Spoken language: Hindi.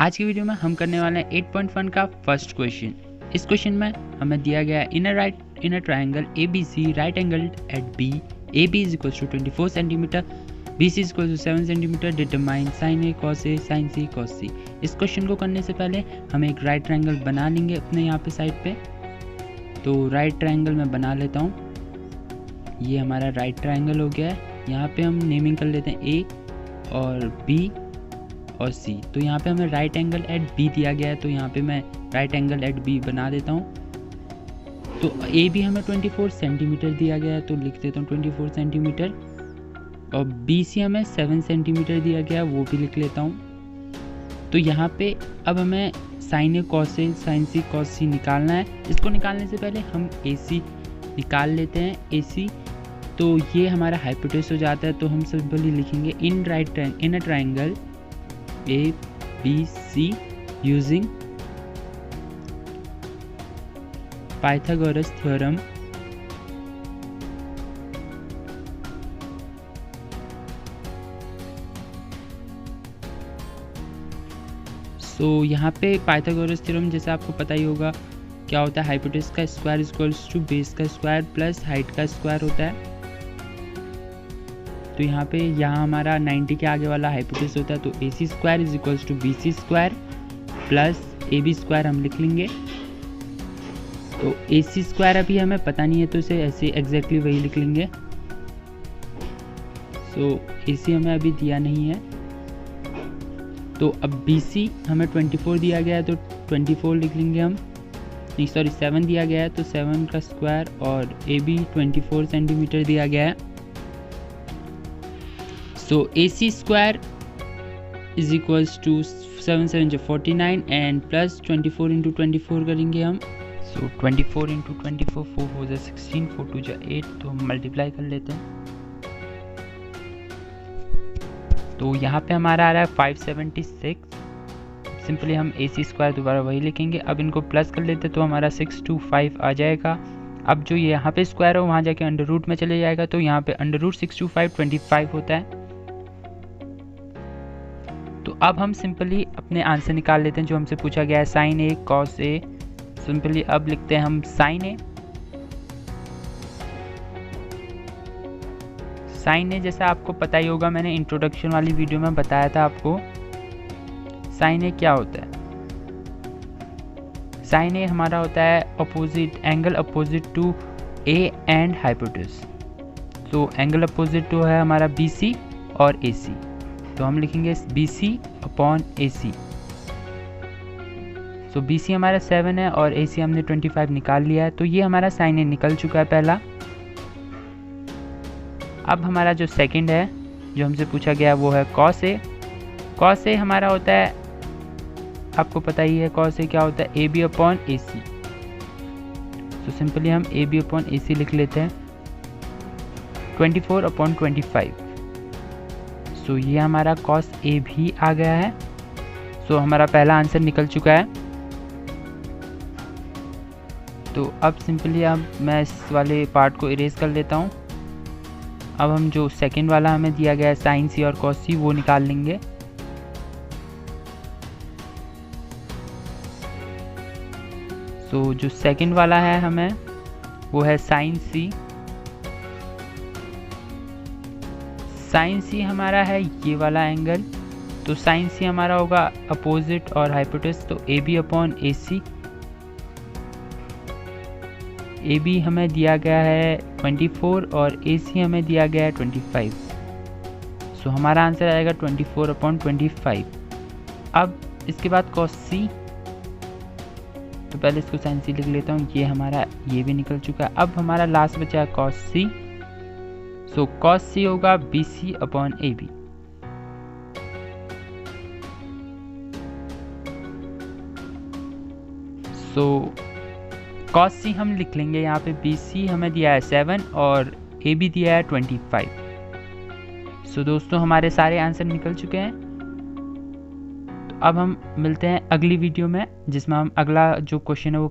आज की वीडियो में हम करने वाले हैं 8.1 का फर्स्ट क्वेश्चन। इस क्वेश्चन में हमें दिया गया है in a triangle ABC right angle at B, AB is equals to 24 centimetre, BC is equals to 7 centimetre, determine sin A cos A sin C cos C। इस क्वेश्चन को करने से पहले हम एक राइट ट्रायंगल बना लेंगे अपने यहाँ पे साइड पे। तो राइट ट्रायंगल मैं बना लेता हूँ। ये हमारा राइट ट्रायंगल हो गया है। यहाँ पे हम नेमिंग कर लेते हैं A और B और C। तो यहाँ पे हमें राइट एंगल एट B दिया गया है, तो यहाँ पे मैं राइट एंगल एट B बना देता हूँ। तो A भी हमें 24 सेंटीमीटर दिया गया है, तो लिख देता हूँ 24 सेंटीमीटर। और BC हमें 7 सेंटीमीटर दिया गया है, वो भी लिख लेता हूँ। तो यहाँ पे अब हमें sin A cos A sin C cos C निकालना है। इसको निकालने से पहले हम AC निकाल लेते हैं। AC तो ये हमारा हाइपोटेनस हो जाता है, तो हम सिंपली लिखेंगे in a triangle ABC using Pythagoras theorem so यहाँ पे पाइथागोरस थ्योरम जैसे आपको पता ही होगा क्या होता है। हाइपोटेनस का स्क्वायर इक्वल्स टू बेस का स्क्वायर प्लस हाइट का स्क्वायर होता है। तो यहाँ हमारा 90 के आगे वाला हाइपोटेनस होता है, तो AC square is equals to BC square plus AB square हम लिख लेंगे। तो AC स्क्वायर अभी हमें पता नहीं है, तो इसे ऐसे एग्जैक्टली वही लिख लेंगे। सो AC हमें अभी दिया नहीं है। तो अब BC हमें 24 दिया गया है, तो 24 लिख लेंगे हम। नहीं सॉरी 7 दिया गया है, तो 7 का स्क्वायर, और AB 24 सेंटीमीटर दिया गया है। So AC square is equals to 7 7 जो 49 एंड प्लस 24 इंटू 24 करेंगे हम। सो 24 इंटू 24 4 4 जो 16 4 2 जो 8, तो हम मल्टीप्लाई कर लेते हैं। तो यहाँ पे हमारा आ रहा है 576। सिंपली हम AC स्क्वायर दोबारा वही लिखेंगे। अब इनको प्लस कर लेते तो हमारा 625 आ जाएगा। अब जो ये यहाँ पे स्क्वायर है वहाँ जाके अंडर रूट में चले जाएगा, तो यहाँ पे अंडर रूट 625 25 होता है। तो अब हम सिंपली अपने आंसर निकाल लेते हैं जो हमसे पूछा गया है sin A cos A। Simply अब लिखते हैं हम sin A जैसा आपको पता ही होगा, मैंने इंट्रोडक्शन वाली वीडियो में बताया था आपको sin A क्या होता है। sin A हमारा होता है opposite angle opposite to A and hypotenuse. तो एंगल अपोजिट टू है हमारा BC और AC, तो हम लिखेंगे BC upon AC। So BC हमारा 7 है और AC हमने 25 निकाल लिया है, तो ये हमारा sin A निकल चुका है पहला। अब हमारा जो सेकंड है जो हमसे पूछा गया वो है cos A। cos A हमारा होता है, आपको पता ही है cos A क्या होता है, AB अपॉन AC। तो सिंपली हम AB अपॉन AC लिख लेते हैं 24 अपॉन 25। सो ये हमारा cos A भी आ गया है। सो हमारा पहला आंसर निकल चुका है। तो अब सिंपली मैं इस वाले पार्ट को इरेज कर लेता हूँ। अब हम जो सेकंड वाला हमें दिया गया है sin C और cos C वो निकाल लेंगे। सो जो सेकंड वाला है हमें वो है sin C। sin C हमारा है ये वाला एंगल, तो sin C हमारा होगा अपोजिट और हाइपोटेनस, तो AB अपॉन AC। AB हमें दिया गया है 24 और AC हमें दिया गया है 25। सो हमारा आंसर आएगा 24 अपॉन 25। अब इसके बाद cos C, तो पहले इसको sin C लिख लेता हूँ। ये भी निकल चुका है। अब हमारा लास्ट बचा है cos C। सो cos C होगा BC अपॉन AB। सो cos C हम लिख लेंगे यहाँ पे। BC हमें दिया है 7 और AB दिया है 25। सो दोस्तों हमारे सारे आंसर निकल चुके हैं। तो अब हम मिलते हैं अगली वीडियो में, जिसमें हम अगला जो क्वेश्चन है वो